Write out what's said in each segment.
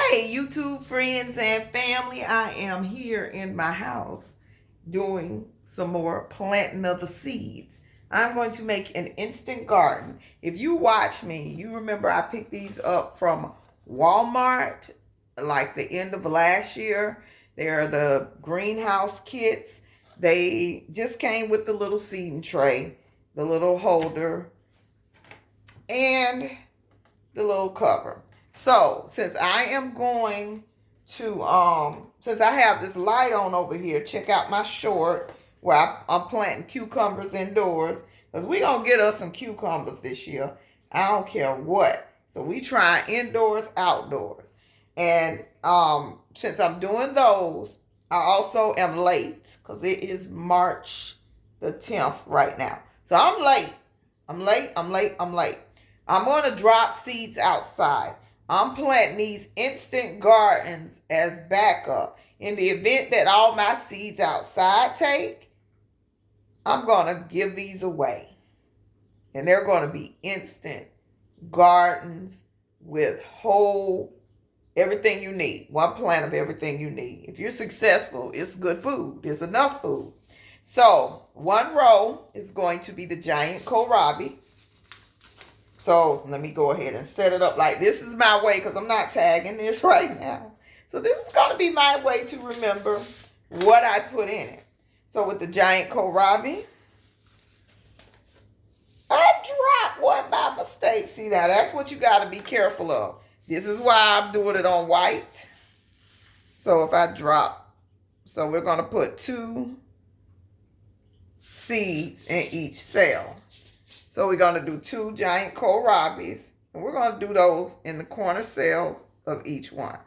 Hey, YouTube friends and family, I am here in my house doing some more planting of the seeds. I'm going to make an instant garden. If you watch me, you remember I picked these up from Walmart like the end of last year. They're the greenhouse kits. They just came with the little seeding tray, the little holder, and the little cover. So since I am going to, since I have this light on over here, check out my short where I'm planting cucumbers indoors. Because we're going to get us some cucumbers this year. I don't care what. So we try indoors, outdoors. And since I'm doing those, I also am late. Because it is March the 10th right now. So I'm late. I'm late. I'm going to drop seeds outside. I'm planting these instant gardens as backup. In the event that all my seeds outside take, I'm going to give these away. And they're going to be instant gardens with everything you need. One plant of everything you need. If you're successful, it's good food. It's enough food. So one row is going to be the giant kohlrabi. So let me go ahead and set it up like this is my way because I'm not tagging this right now. So this is going to be my way to remember what I put in it. So with the giant kohlrabi, I dropped one by mistake. See, now that's what you got to be careful of. This is why I'm doing it on white. So if I drop, so we're going to put 2 seeds in each cell. So we're going to do 2 giant kohlrabis, and we're going to do those in the corner cells of each one.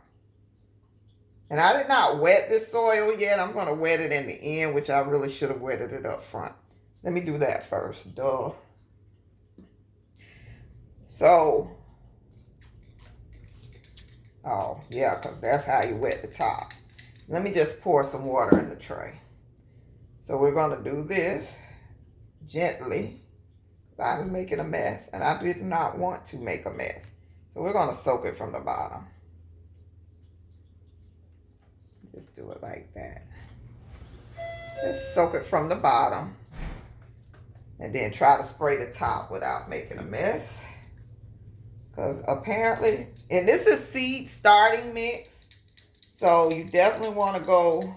And I did not wet this soil yet. I'm going to wet it in the end, which I really should have wetted it up front. Let me do that first. Duh. So, oh, yeah, because that's how you wet the top. Let me just pour some water in the tray. So we're going to do this gently. I was making a mess, and I did not want to make a mess. So we're going to soak it from the bottom. Just do it like that. Just soak it from the bottom. And then try to spray the top without making a mess. Because apparently, and this is seed starting mix. So you definitely want to go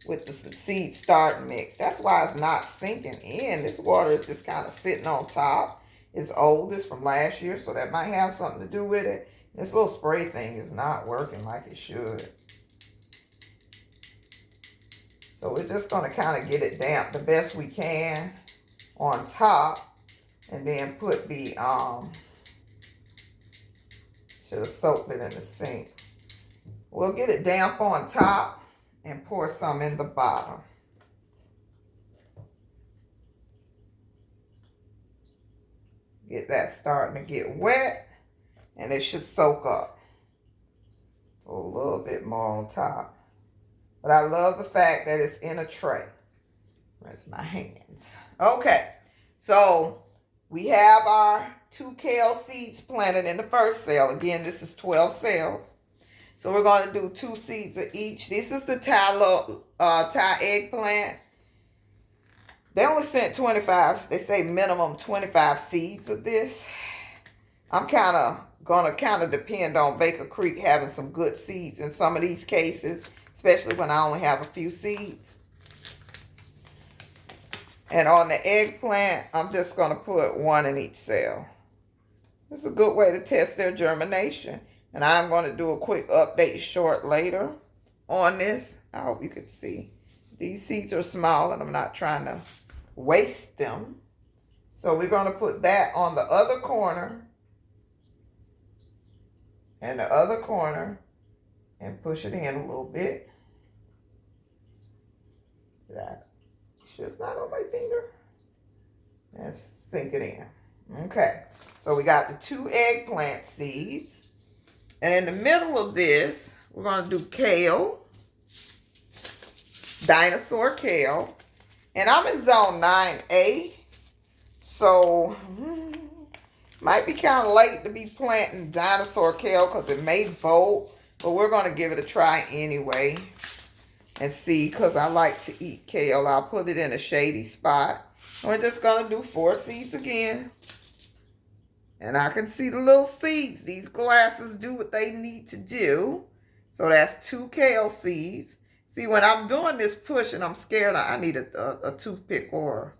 with the seed starting mix. That's why it's not sinking in. This water is just kind of sitting on top. It's old. It's from last year, so that might have something to do with it. This little spray thing is not working like it should. So we're just going to kind of get it damp the best we can on top. And then put the, should have soaked it in the sink. We'll get it damp on top and pour some in the bottom. Get that starting to get wet, and it should soak up. A little bit more on top. But I love the fact that it's in a tray. That's my hands. Okay, so we have our 2 kale seeds planted in the first cell. Again, this is 12 cells. So we're going to do 2 seeds of each. This is the Thai eggplant. They only sent 25. They say minimum 25 seeds of this. I'm going to depend on Baker Creek having some good seeds in some of these cases, especially when I only have a few seeds. And on the eggplant, I'm just going to put 1 in each cell. It's a good way to test their germination. And I'm going to do a quick update short later on this. I hope you can see. These seeds are small and I'm not trying to waste them. So we're going to put that on the other corner. And the other corner. And push it in a little bit. It's not on my finger. And sink it in. Okay. So we got the 2 eggplant seeds. And in the middle of this, we're going to do kale, dinosaur kale. And I'm in zone 9A. So, might be kind of late to be planting dinosaur kale because it may bolt. But we're going to give it a try anyway and see, because I like to eat kale. I'll put it in a shady spot. We're just going to do 4 seeds again. And I can see the little seeds. These glasses do what they need to do. So that's 2 kale seeds. See, when I'm doing this pushing, I'm scared I need a toothpick or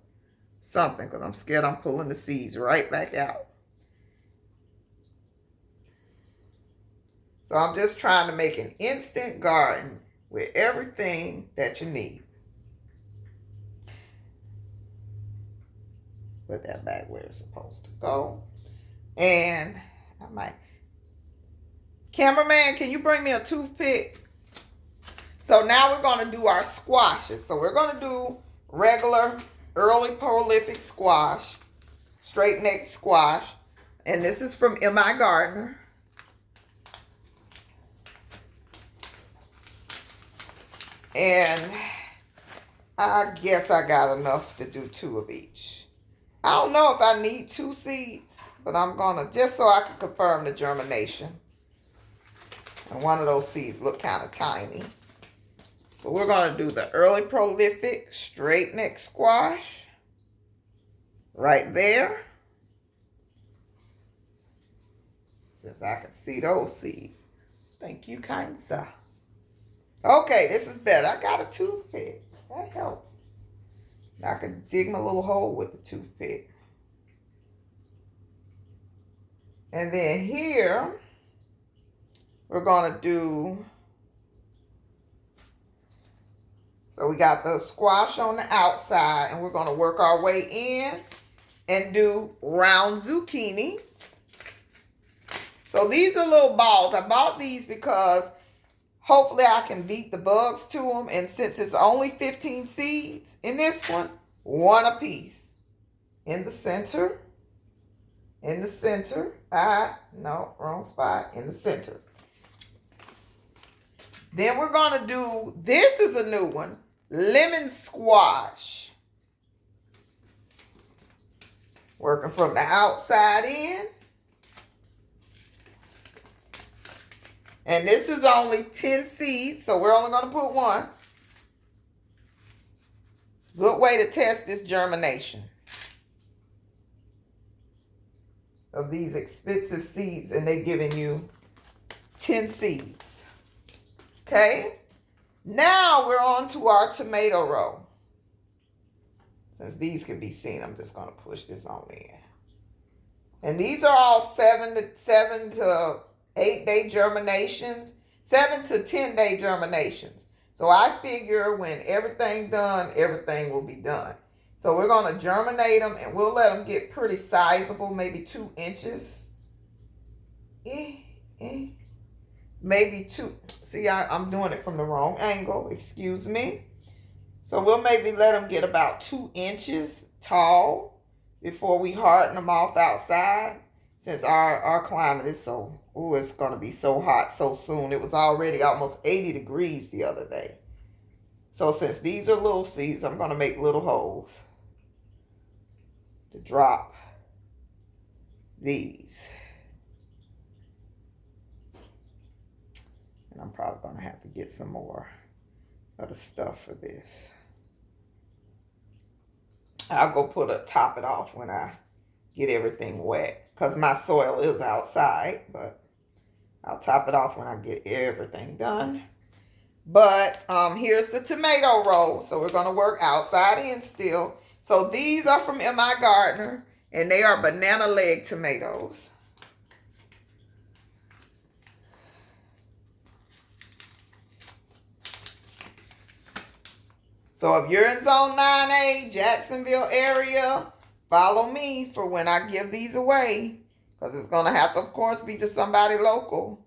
something, because I'm scared I'm pulling the seeds right back out. So I'm just trying to make an instant garden with everything that you need. Put that back where it's supposed to go. And I might... Cameraman, can you bring me a toothpick? So now we're going to do our squashes. So we're going to do regular, early prolific squash, straight neck squash. And this is from MIgardener. And I guess I got enough to do 2 of each. I don't know if I need 2 seeds, but I'm going to, just so I can confirm the germination. And one of those seeds look kind of tiny. But we're going to do the early prolific straight neck squash right there. Since I can see those seeds. Thank you, kind sir. Okay, this is better. I got a toothpick. That helps. I can dig my little hole with the toothpick. And then here, we're going to do... So we got the squash on the outside, and we're going to work our way in and do round zucchini. So these are little balls. I bought these because hopefully I can beat the bugs to them. And since it's only 15 seeds in this one, 1 apiece. In the center. In the center. No, wrong spot. In the center. Then we're going to do, this is a new one, lemon squash. Working from the outside in. And this is only 10 seeds, so we're only going to put 1. Good way to test this germination of these expensive seeds, and they're giving you 10 seeds. Okay? Now we're on to our tomato row. Since these can be seen, I'm just going to push this on in. And these are all 7 to 8 day germinations, 7 to 10 day germinations. So I figure when everything done, everything will be done. So we're going to germinate them, and we'll let them get pretty sizable, maybe 2 inches. Maybe 2. See, I'm doing it from the wrong angle. Excuse me. So we'll maybe let them get about 2 inches tall before we harden them off outside. Since our climate is so, it's going to be so hot so soon. It was already almost 80 degrees the other day. So since these are little seeds, I'm going to make little holes to drop these. And I'm probably going to have to get some more of the stuff for this. I'll go top it off when I get everything wet. Because my soil is outside, but I'll top it off when I get everything done. But here's the tomato roll. So we're going to work outside in still. So these are from MIgardener, and they are banana leg tomatoes. So if you're in Zone 9A, Jacksonville area, follow me for when I give these away. Because it's going to have to, of course, be to somebody local.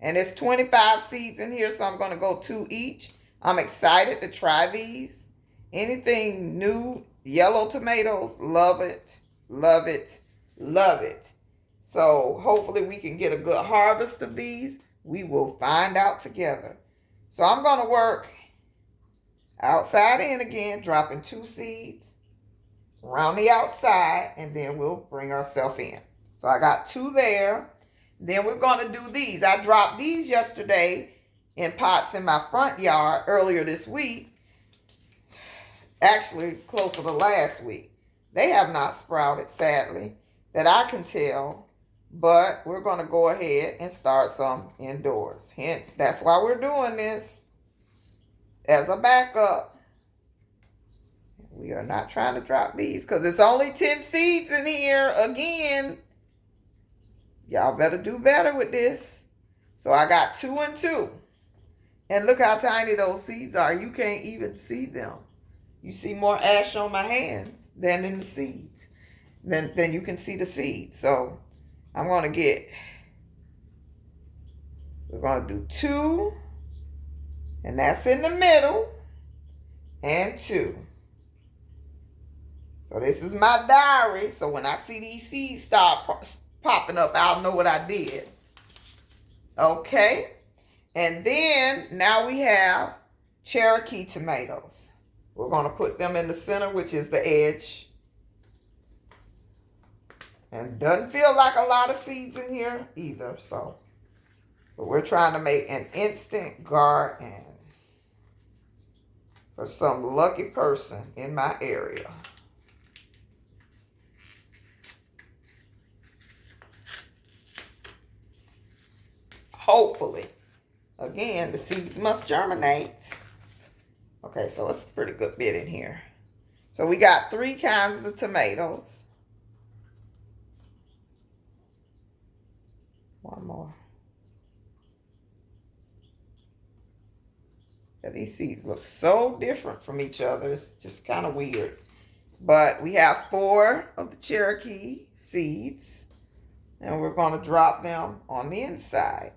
And there's 25 seeds in here, so I'm going to go 2 each. I'm excited to try these. Anything new, yellow tomatoes, love it, love it, love it. So hopefully we can get a good harvest of these. We will find out together. So I'm going to work outside in again, dropping 2 seeds around the outside, and then we'll bring ourselves in. So I got 2 there. Then we're going to do these. I dropped these yesterday in pots in my front yard earlier this week. Actually, closer to last week. They have not sprouted, sadly, that I can tell. But we're going to go ahead and start some indoors. Hence, that's why we're doing this as a backup. We are not trying to drop these because it's only 10 seeds in here. Again, y'all better do better with this. So I got 2 and 2. And look how tiny those seeds are. You can't even see them. You see more ash on my hands than in the seeds. Then you can see the seeds. So I'm going to we're going to do 2. And that's in the middle. And 2. So this is my diary. So when I see these seeds start popping up, I'll know what I did. Okay. And then now we have Cherokee tomatoes. We're going to put them in the center, which is the edge. And doesn't feel like a lot of seeds in here either. But we're trying to make an instant garden for some lucky person in my area. Hopefully. Again, the seeds must germinate. Okay, so it's a pretty good bit in here. So we got 3 kinds of tomatoes. One more. Yeah, these seeds look so different from each other. It's just kind of weird. But we have 4 of the Cherokee seeds. And we're going to drop them on the inside.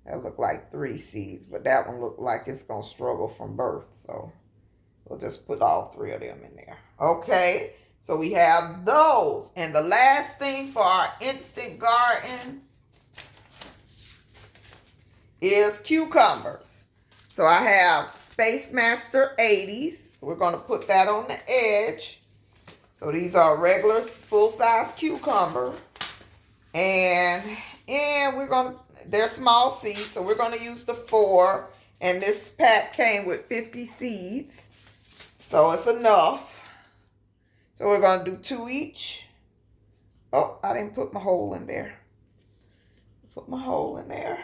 That looked like 3 seeds, but that one looked like it's going to struggle from birth. So we'll just put all 3 of them in there. Okay, so we have those. And the last thing for our instant garden is cucumbers. So I have Space Master 80s. We're going to put that on the edge. So these are regular full-size cucumber. And we're going to, they're small seeds, so we're going to use the 4. And this pack came with 50 seeds. So it's enough. So we're going to do 2 each. Oh, I didn't put my hole in there. Put my hole in there.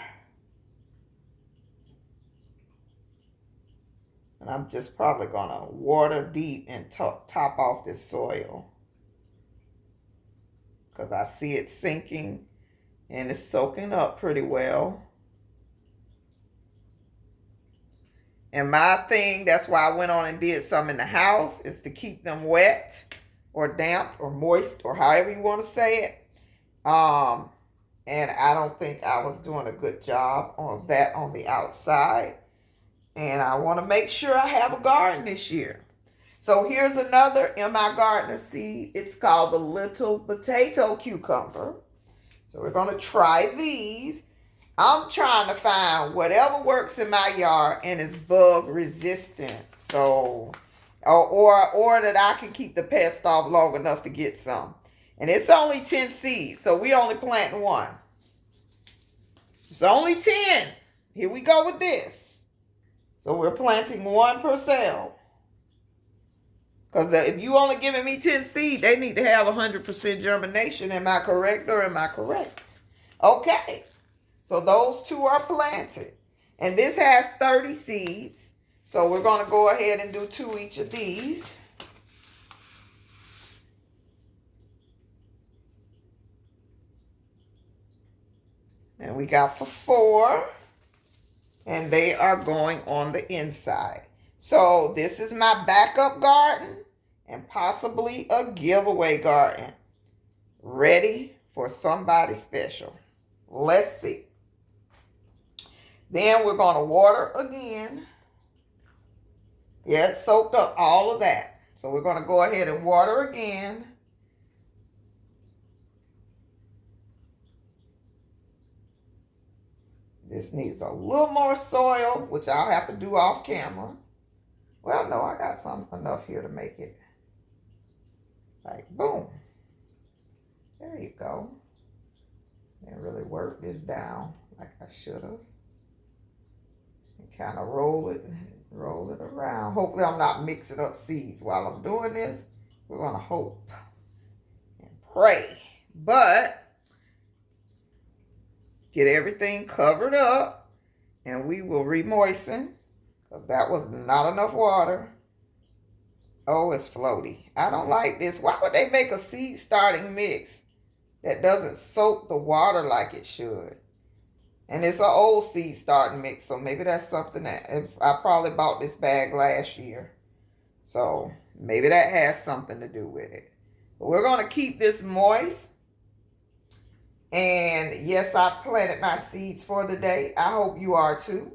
And I'm just probably going to water deep and top off this soil. Because I see it sinking and it's soaking up pretty well. And my thing, that's why I went on and did some in the house, is to keep them wet or damp or moist or however you want to say it. And I don't think I was doing a good job on that on the outside. And I want to make sure I have a garden this year. So here's another MIgardener seed. It's called the little potato cucumber. So we're going to try these. I'm trying to find whatever works in my yard and is bug resistant. So, or that I can keep the pest off long enough to get some. And it's only 10 seeds, so we only planting 1. It's only 10. Here we go with this. So we're planting 1 per cell. Because if you only giving me 10 seeds, they need to have 100% germination. Am I correct or am I correct? Okay. So those 2 are planted. And this has 30 seeds. So we're going to go ahead and do 2 each of these. And we got for 4. And they are going on the inside. So this is my backup garden and possibly a giveaway garden. Ready for somebody special. Let's see. Then we're going to water again. Yeah, it soaked up all of that. So we're going to go ahead and water again. This needs a little more soil, which I'll have to do off camera. Well, no, I got enough here to make it. Like, boom. There you go. Didn't really work this down like I should have. And kind of roll it around. Hopefully I'm not mixing up seeds while I'm doing this. We're going to hope and pray. But let's get everything covered up and we will re-moisten because that was not enough water. Oh, it's floaty. I don't like this. Why would they make a seed starting mix that doesn't soak the water like it should? And it's an old seed starting mix, so maybe that's something that I probably bought this bag last year. So maybe that has something to do with it. But we're going to keep this moist. And yes, I planted my seeds for the day. I hope you are too.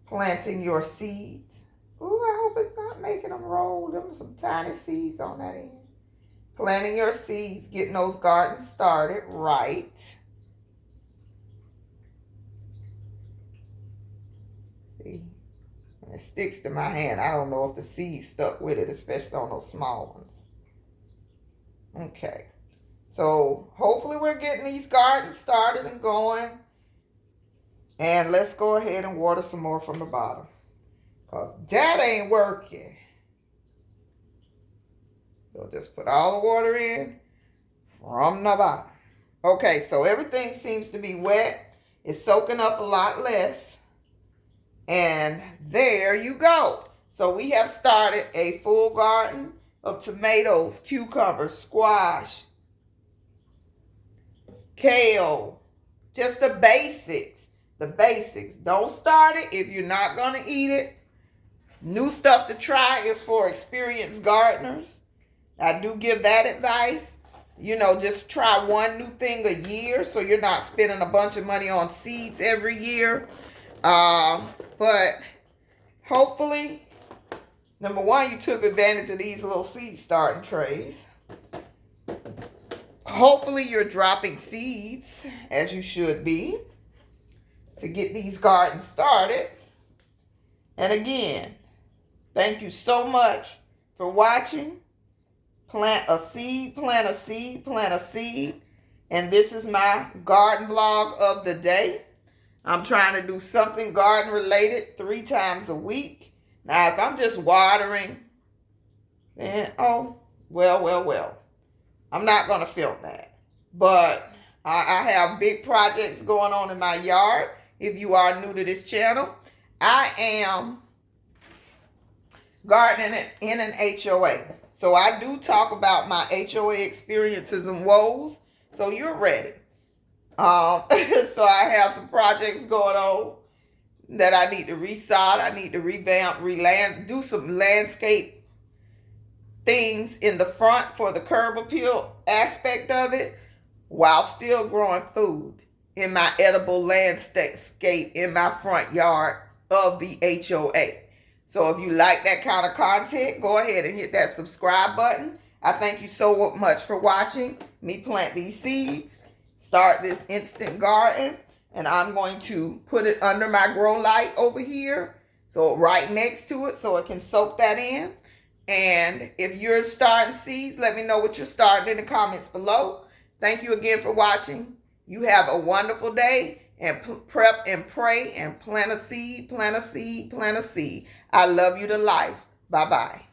Planting your seeds. Ooh, I hope it's not making them roll. Them some tiny seeds on that end. Planting your seeds, getting those gardens started right. See? And it sticks to my hand. I don't know if the seeds stuck with it, especially on those small ones. Okay. So hopefully we're getting these gardens started and going. And let's go ahead and water some more from the bottom. Because that ain't working. So just put all the water in from the bottom. Okay, so everything seems to be wet. It's soaking up a lot less. And there you go. So we have started a full garden of tomatoes, cucumbers, squash, kale. Just the basics. The basics. Don't start it if you're not going to eat it. New stuff to try is for experienced gardeners. I do give that advice. You know, just try one new thing a year so you're not spending a bunch of money on seeds every year. But hopefully, number one, you took advantage of these little seed starting trays. Hopefully, you're dropping seeds, as you should be, to get these gardens started. And again, thank you so much for watching. Plant a seed, plant a seed, plant a seed. And this is my garden vlog of the day. I'm trying to do something garden related 3 times a week. Now, if I'm just watering, then, oh, well. I'm not going to film that. But I have big projects going on in my yard. If you are new to this channel, I am gardening in an HOA. So I do talk about my HOA experiences and woes. So you're ready. So I have some projects going on that I need to resod. I need to revamp, do some landscape things in the front for the curb appeal aspect of it while still growing food in my edible landscape in my front yard of the HOA. So if you like that kind of content, go ahead and hit that subscribe button. I thank you so much for watching me plant these seeds, start this instant garden, and I'm going to put it under my grow light over here, so right next to it so it can soak that in. And if you're starting seeds, let me know what you're starting in the comments below. Thank you again for watching. You have a wonderful day, and prep and pray and plant a seed, plant a seed, plant a seed. I love you to life. Bye-bye.